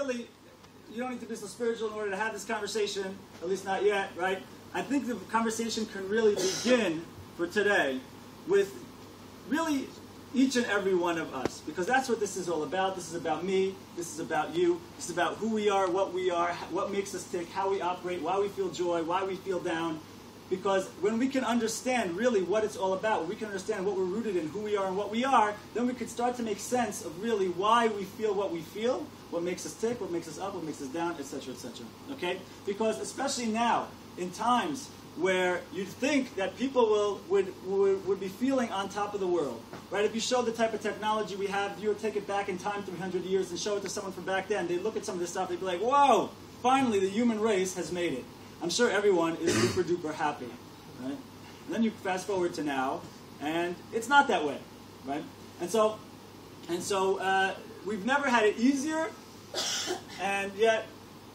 really, you don't need to be so spiritual in order to have this conversation, at least not yet, right? I think the conversation can really begin for today with really each and every one of us, because that's what this is all about. This is about me, this is about you, this is about who we are, what makes us tick, how we operate, why we feel joy, why we feel down. Because when we can understand really what it's all about, when we can understand what we're rooted in, who we are and what we are, then we can start to make sense of really why we feel what we feel, what makes us tick, what makes us up, what makes us down, etc., etc. Okay? Because especially now, in times where you'd think that people would be feeling on top of the world, right? If you show the type of technology we have, you would take it back in time 300 years and show it to someone from back then, they'd look at some of this stuff, they'd be like, whoa, finally the human race has made it. I'm sure everyone is super duper happy, right? And then you fast forward to now, and it's not that way, right? And so we've never had it easier, and yet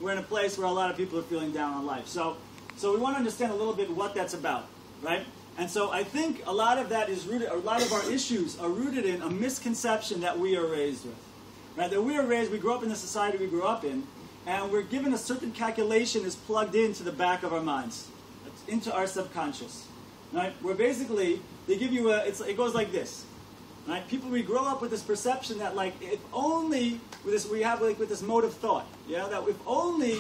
we're in a place where a lot of people are feeling down on life. So we want to understand a little bit what that's about, right? And so I think a lot of that is rooted, a lot of our issues are rooted in a misconception that we are raised with, right? That we grow up in the society we grew up in, and we're given a certain calculation is plugged into the back of our minds, into our subconscious, right? Where basically they give you it goes like this, right? We grow up with this perception that like if only we have with this mode of thought, yeah, that if only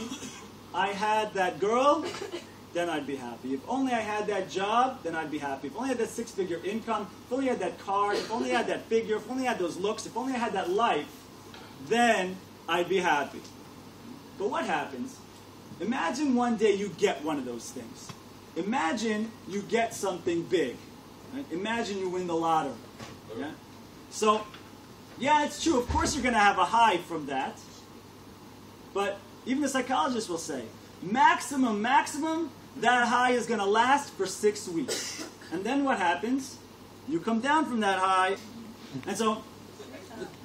I had that girl, then I'd be happy. If only I had that job, then I'd be happy. If only I had that six-figure income, if only I had that car, if only I had that figure, if only I had those looks, if only I had that life, then I'd be happy. But what happens? Imagine one day you get one of those things. Imagine you get something big. Right? Imagine you win the lottery. Yeah? So, yeah, it's true. Of course you're going to have a high from that. But even the psychologists will say, maximum, that high is going to last for 6 weeks. And then what happens? You come down from that high. And so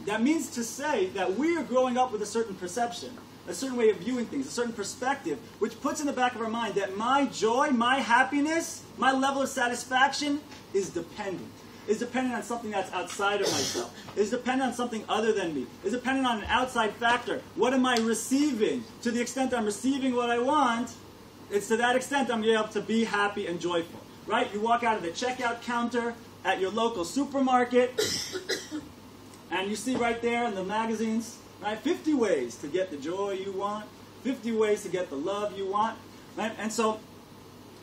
that means to say that we are growing up with a certain perception, a certain way of viewing things, a certain perspective, which puts in the back of our mind that my joy, my happiness, my level of satisfaction is dependent. Is dependent on something that's outside of myself. Is dependent on something other than me. Is dependent on an outside factor. What am I receiving? To the extent I'm receiving what I want, it's to that extent I'm able to be happy and joyful. Right? You walk out of the checkout counter at your local supermarket, and you see right there in the magazines, right, 50 ways to get the joy you want, 50 ways to get the love you want, right? And so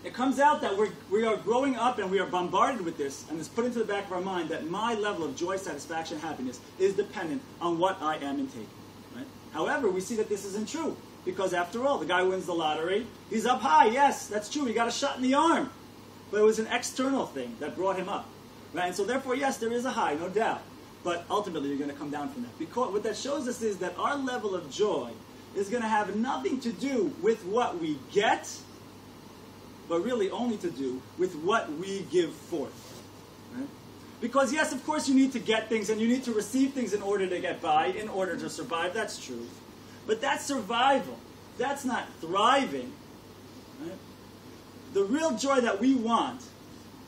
it comes out that we are growing up and we are bombarded with this, and it's put into the back of our mind that my level of joy, satisfaction, happiness is dependent on what I am intaking, right? However, we see that this isn't true, because after all, the guy wins the lottery, he's up high, yes, that's true, he got a shot in the arm, but it was an external thing that brought him up, right? And so therefore, yes, there is a high, no doubt. But ultimately, you're going to come down from that. Because what that shows us is that our level of joy is going to have nothing to do with what we get, but really only to do with what we give forth. Right? Because yes, of course, you need to get things and you need to receive things in order to get by, in order to survive. That's true. But that's survival. That's not thriving. Right? The real joy that we want,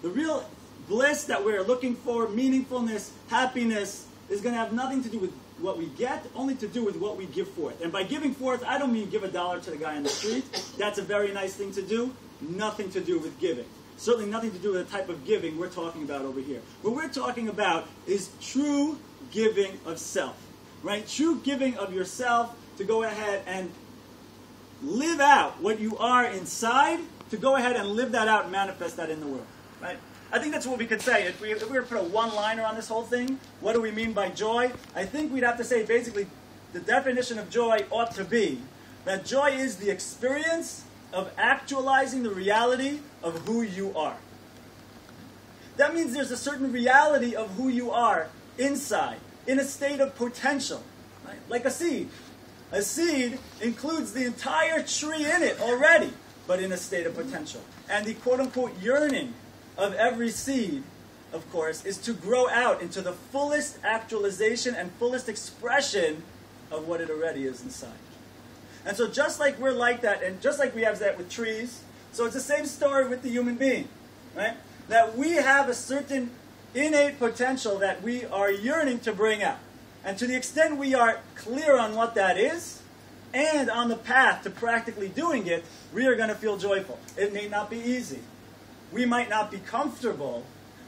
the real bliss that we're looking for, meaningfulness, happiness, is going to have nothing to do with what we get, only to do with what we give forth. And by giving forth, I don't mean give $1 to the guy on the street. That's a very nice thing to do. Nothing to do with giving. Certainly nothing to do with the type of giving we're talking about over here. What we're talking about is true giving of self. Right? True giving of yourself to go ahead and live out what you are inside, to go ahead and live that out and manifest that in the world. Right? I think that's what we could say. If we were to put a one-liner on this whole thing, what do we mean by joy? I think we'd have to say basically the definition of joy ought to be that joy is the experience of actualizing the reality of who you are. That means there's a certain reality of who you are inside, in a state of potential, right? Like a seed. A seed includes the entire tree in it already, but in a state of potential. And the quote-unquote yearning of every seed, of course, is to grow out into the fullest actualization and fullest expression of what it already is inside. And so just like we're like that, and just like we have that with trees, so it's the same story with the human being, right? That we have a certain innate potential that we are yearning to bring out. And to the extent we are clear on what that is, and on the path to practically doing it, we are going to feel joyful. It may not be easy. We might not be comfortable,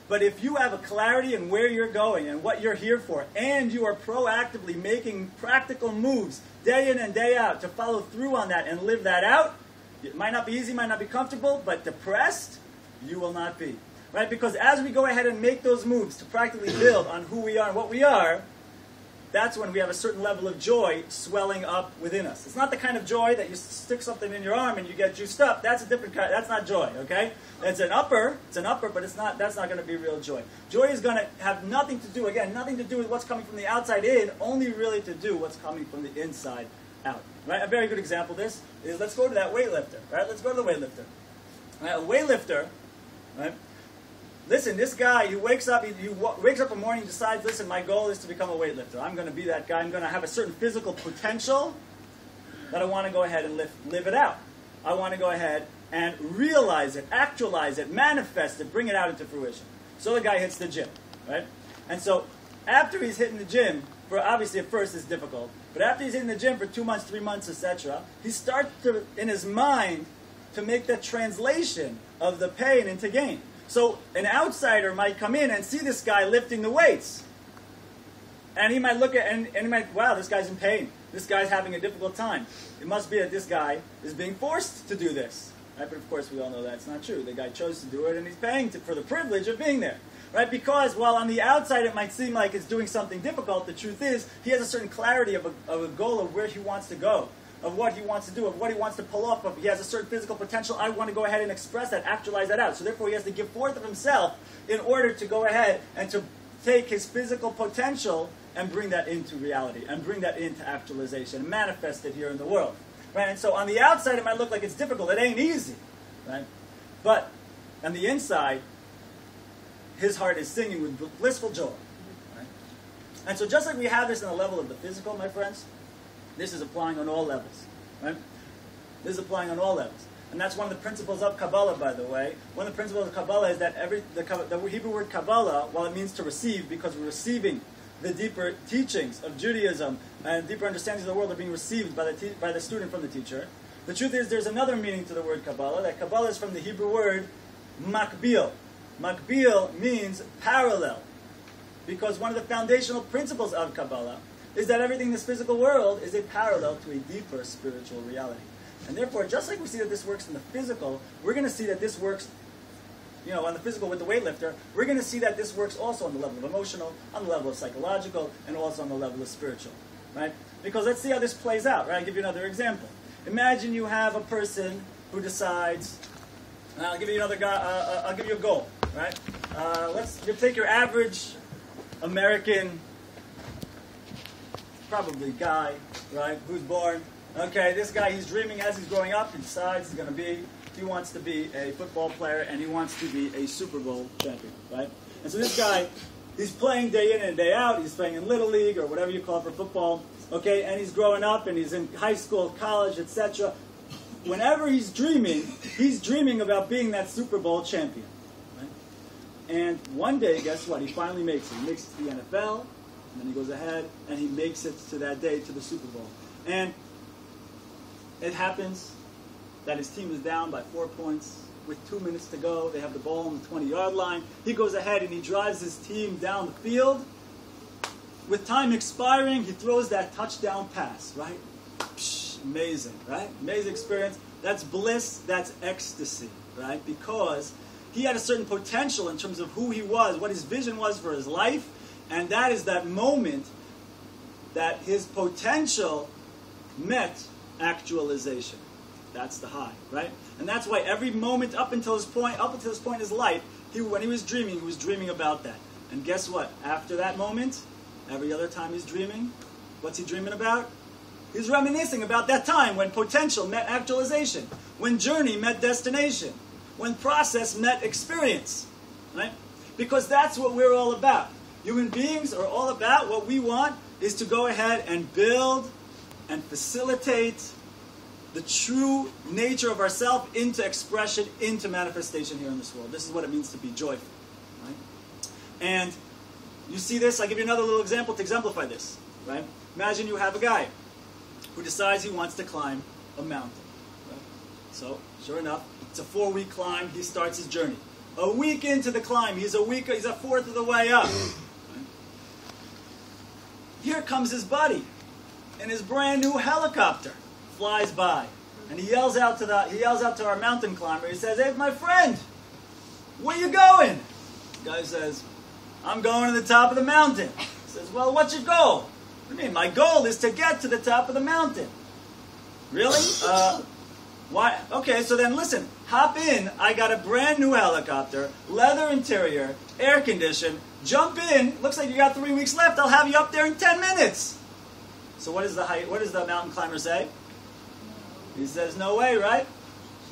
but if you have a clarity in where you're going and what you're here for, and you are proactively making practical moves day in and day out to follow through on that and live that out, it might not be easy, might not be comfortable, but depressed, you will not be. Right? Because as we go ahead and make those moves to practically build on who we are and what we are, that's when we have a certain level of joy swelling up within us. It's not the kind of joy that you stick something in your arm and you get juiced up. That's a different kind. That's not joy, okay? It's an upper, but it's not. That's not going to be real joy. Joy is going to have nothing to do, again, nothing to do with what's coming from the outside in, only really to do what's coming from the inside out. Right? A very good example of this is, let's go to that weightlifter. Right? Let's go to the weightlifter. Right? A weightlifter, right? Listen, this guy, he wakes up in the morning, decides, listen, my goal is to become a weightlifter. I'm going to be that guy. I'm going to have a certain physical potential that I want to go ahead and live it out. I want to go ahead and realize it, actualize it, manifest it, bring it out into fruition. So the guy hits the gym, right? And so after he's hitting the gym, obviously at first it's difficult, but after he's hitting the gym for 2 months, 3 months, etc., he starts to, in his mind, to make that translation of the pain into gain. So an outsider might come in and see this guy lifting the weights. And he might look at, and he might, wow, this guy's in pain. This guy's having a difficult time. It must be that this guy is being forced to do this. Right? But of course we all know that's not true. The guy chose to do it and he's paying for the privilege of being there. Right? Because while on the outside it might seem like it's doing something difficult, the truth is he has a certain clarity of a goal of where he wants to go, of what he wants to do, of what he wants to pull off, of he has a certain physical potential. I want to go ahead and express that, actualize that out. So therefore he has to give forth of himself in order to go ahead and to take his physical potential and bring that into reality, and bring that into actualization, and manifest it here in the world. Right? And so on the outside it might look like it's difficult. It ain't easy. Right? But on the inside, his heart is singing with blissful joy. Right? And so just like we have this on the level of the physical, my friends, this is applying on all levels. Right? This is applying on all levels. And that's one of the principles of Kabbalah, by the way. One of the principles of Kabbalah is that the Hebrew word Kabbalah, while it means to receive, because we're receiving the deeper teachings of Judaism and deeper understandings of the world are being received by the student from the teacher, the truth is there's another meaning to the word Kabbalah. That Kabbalah is from the Hebrew word makbil. Makbil means parallel. Because one of the foundational principles of Kabbalah is that everything in this physical world is a parallel to a deeper spiritual reality. And therefore, just like we see that this works in the physical, we're going to see that this works, on the physical with the weightlifter, we're going to see that this works also on the level of emotional, on the level of psychological, and also on the level of spiritual. Right? Because let's see how this plays out. Right? I'll give you another example. Imagine you have a person who decides, I'll give you another guy, I'll give you a goal. Right? You take your average American, probably guy, right, who's born. Okay, this guy, he's dreaming as he's growing up. He decides he wants to be a football player and he wants to be a Super Bowl champion, right? And so this guy, he's playing day in and day out. He's playing in Little League or whatever you call it for football, okay? And he's growing up and he's in high school, college, etc. Whenever he's dreaming about being that Super Bowl champion, right? And one day, guess what? He finally makes it. He makes it to the NFL, and then he goes ahead and he makes it to that day, to the Super Bowl. And it happens that his team is down by 4 points with 2 minutes to go. They have the ball on the 20-yard line. He goes ahead and he drives his team down the field. With time expiring, he throws that touchdown pass, right? Psh, amazing, right? Amazing experience. That's bliss. That's ecstasy, right? Because he had a certain potential in terms of who he was, what his vision was for his life, and that is that moment that his potential met actualization. That's the high, right? And that's why every moment up until this point in his life, when he was dreaming about that. And guess what? After that moment, every other time he's dreaming, what's he dreaming about? He's reminiscing about that time when potential met actualization, when journey met destination, when process met experience, right? Because that's what we're all about. Human beings are all about, what we want is to go ahead and build and facilitate the true nature of ourself into expression, into manifestation here in this world. This is what it means to be joyful. Right? And you see this, I'll give you another little example to exemplify this. Right? Imagine you have a guy who decides he wants to climb a mountain. Right? So, sure enough, it's a 4-week climb. He starts his journey. A week into the climb, he's a fourth of the way up. Right? Here comes his buddy in his brand new helicopter. Flies by, and he yells out to our mountain climber. He says, "Hey, my friend, where you going?" The guy says, "I'm going to the top of the mountain." He says, "Well, what's your goal?" "What do you mean? My goal is to get to the top of the mountain." "Really? Why? Okay, so then listen, hop in. I got a brand new helicopter, leather interior, air conditioned. Jump in. Looks like you got 3 weeks left. I'll have you up there in 10 minutes. So what does the mountain climber say? He says, "No way, right?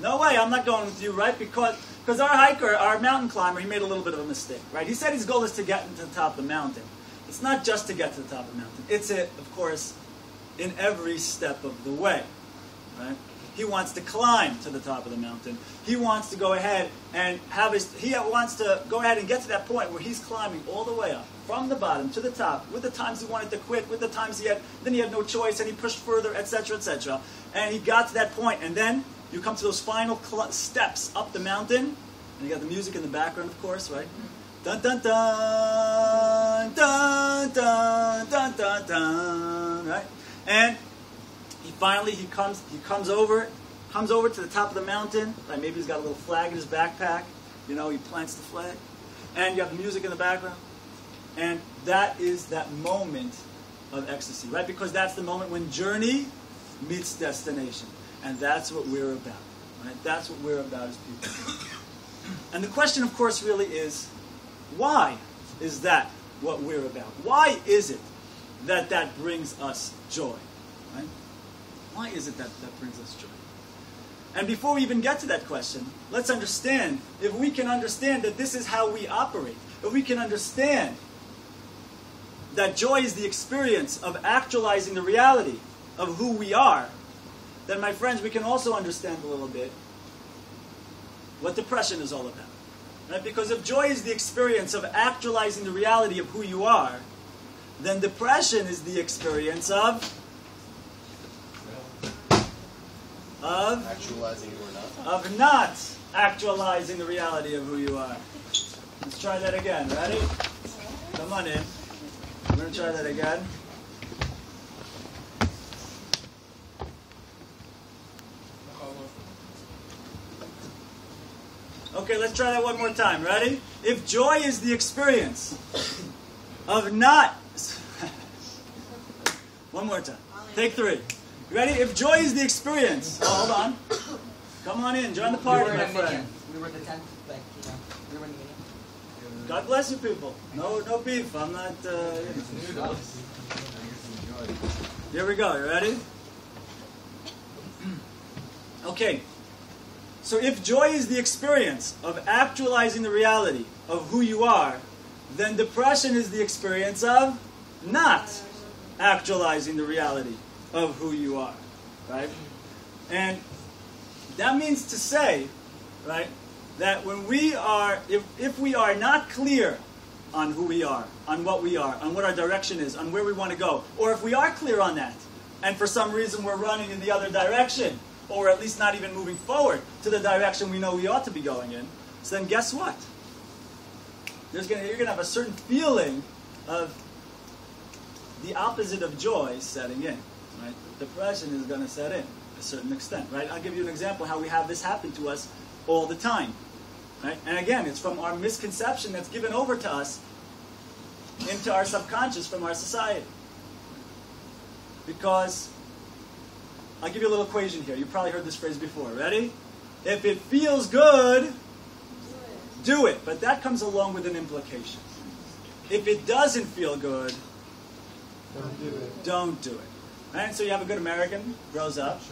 No way, I'm not going with you, right? Because our mountain climber, he made a little bit of a mistake, right? He said his goal is to get to the top of the mountain. It's not just to get to the top of the mountain. It's of course, in every step of the way, right? He wants to climb to the top of the mountain. He wants to go ahead and get to that point where he's climbing all the way up, from the bottom to the top, with the times he wanted to quit, with the times he had no choice, and he pushed further, etc., etc. And he got to that point, and then you come to those final steps up the mountain, and you got the music in the background, of course, right? Dun dun dun dun dun dun dun dun, right? And he comes over to the top of the mountain. Right? Maybe he's got a little flag in his backpack. He plants the flag, and you have the music in the background. And that is that moment of ecstasy, right? Because that's the moment when journey meets destination. And that's what we're about, right? That's what we're about as people. And the question, of course, really is, why is that what we're about? Why is it that brings us joy, right? Why is it that brings us joy? And before we even get to that question, let's understand, if we can understand that this is how we operate, if we can understand that joy is the experience of actualizing the reality of who we are, then, my friends, we can also understand a little bit what depression is all about. Right? Because if joy is the experience of actualizing the reality of who you are, then depression is the experience of actualizing or not. Of not actualizing the reality of who you are. Let's try that again. Ready? Come on in. We're going to try that again. Okay, let's try that one more time. Ready? If joy is the experience of not... One more time. Take 3. Ready? If joy is the experience... Oh, hold on. Come on in. Join the party, my friend. We were the 10th, we were in the meeting. God bless you people. No beef. I'm not... Here we go. You ready? Okay. So if joy is the experience of actualizing the reality of who you are, then depression is the experience of not actualizing the reality of who you are, right? And that means to say, right, that when we are, if we are not clear on who we are, on what we are, on what our direction is, on where we want to go, or if we are clear on that, and for some reason we're running in the other direction, or at least not even moving forward to the direction we know we ought to be going in, so then guess what? You're going to have a certain feeling of the opposite of joy setting in. Right? Depression is going to set in to a certain extent. Right? I'll give you an example how we have this happen to us all the time. Right? And again, it's from our misconception that's given over to us into our subconscious from our society. Because... I'll give you a little equation here. You've probably heard this phrase before. Ready? If it feels good, do it. But that comes along with an implication. If it doesn't feel good, don't do it. Right? So you have a good American, grows up.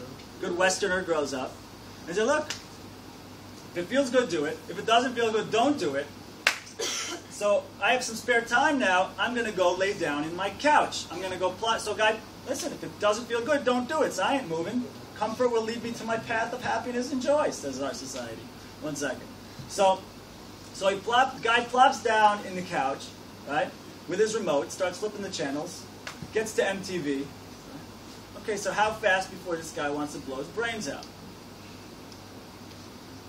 Good Westerner, grows up. And say, look, if it feels good, do it. If it doesn't feel good, don't do it. So I have some spare time now. I'm going to go lay down in my couch. I'm going to go plot. So guy... Listen, if it doesn't feel good, don't do it. So I ain't moving. Comfort will lead me to my path of happiness and joy, says our society. 1 second. So guy plops down in the couch, right, with his remote, starts flipping the channels, gets to MTV. Okay, so how fast before this guy wants to blow his brains out?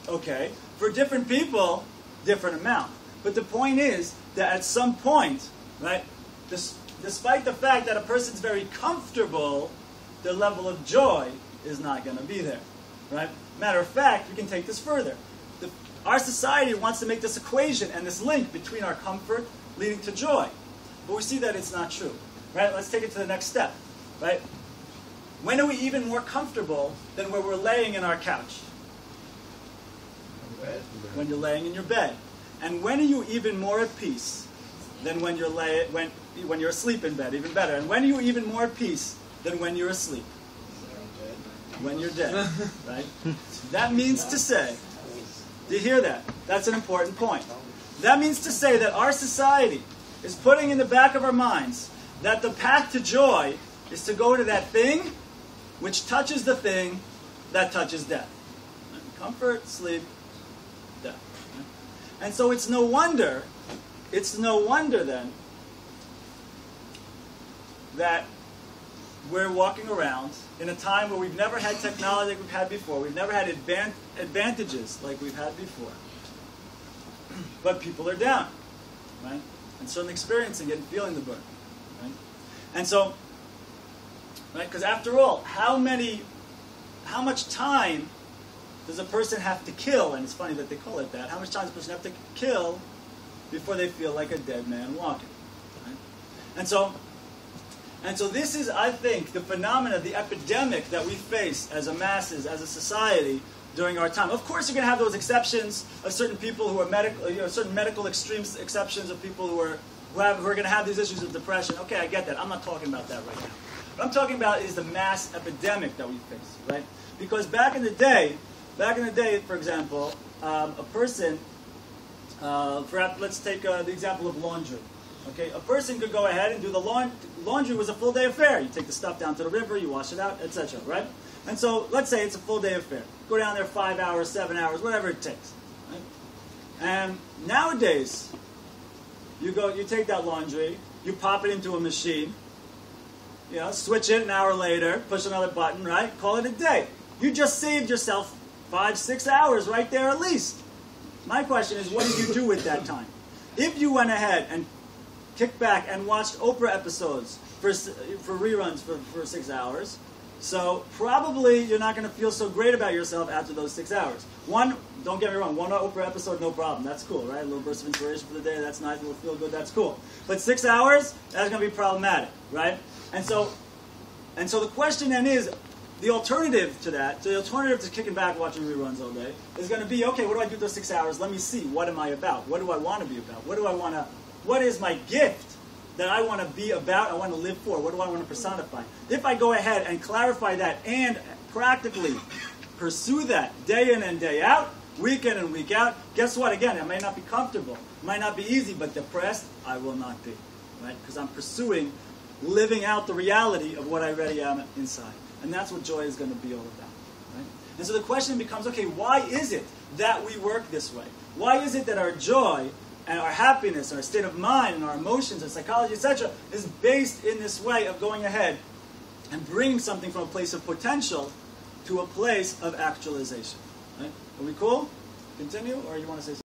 Okay, for different people, different amount. But the point is that at some point, right, despite the fact that a person's very comfortable, their level of joy is not going to be there, right? Matter of fact, we can take this further. Our society wants to make this equation and this link between our comfort leading to joy. But we see that it's not true, right? Let's take it to the next step, right? When are we even more comfortable than when we're laying in our couch? When you're laying in your bed. And when are you even more at peace than when you're when you're asleep in bed? Even better. And when are you even more at peace than when you're asleep? When you're dead, right? That means to say, do you hear that? That's an important point. That means to say that our society is putting in the back of our minds that the path to joy is to go to that thing which touches the thing that touches death. Comfort, sleep, death. And so it's no wonder then that we're walking around in a time where we've never had technology like we've had before. We've never had advantages like we've had before. But people are down, right? And certainly experiencing it and feeling the burn, right? And so, right, because after all, how much time does a person have to kill? And it's funny that they call it that. How much time does a person have to kill before they feel like a dead man walking? Right? And so this is, I think, the phenomena, the epidemic that we face as a masses, as a society during our time. Of course, you're going to have those exceptions of certain people who are medical, certain medical extremes, exceptions of people who are going to have these issues of depression. Okay, I get that. I'm not talking about that right now. What I'm talking about is the mass epidemic that we face, right? Because back in the day, for example, a person, let's take the example of laundry. Okay, a person could go ahead and do the laundry was a full day affair. You take the stuff down to the river, you wash it out, etc. Right? And so let's say it's a full day affair. Go down there 5 hours, 7 hours, whatever it takes. Right? And nowadays, you take that laundry, you pop it into a machine, switch it an hour later, push another button, right? Call it a day. You just saved yourself 5, 6 hours right there at least. My question is, what did you do with that time? If you went ahead and kicked back and watched Oprah episodes for reruns for 6 hours, so probably you're not going to feel so great about yourself after those 6 hours. One, don't get me wrong, one Oprah episode, no problem. That's cool, right? A little burst of inspiration for the day, that's nice, a little feel good, that's cool. But 6 hours, that's going to be problematic, right? And so the question then is, the alternative to that, the alternative to kicking back watching reruns all day, is going to be, okay, what do I do with those 6 hours? Let me see, what am I about? What do I want to be about? What is my gift that I want to be about, I want to live for? What do I want to personify? If I go ahead and clarify that and practically pursue that day in and day out, week in and week out, guess what? Again, it may not be comfortable, it might not be easy, but depressed, I will not be, right? Because I'm pursuing living out the reality of what I already am inside. And that's what joy is going to be all about, right? And so the question becomes, okay, why is it that we work this way? Why is it that our joy and our happiness, our state of mind, and our emotions, and psychology, etc., is based in this way of going ahead and bringing something from a place of potential to a place of actualization? Right? Are we cool? Continue, or you want to say something?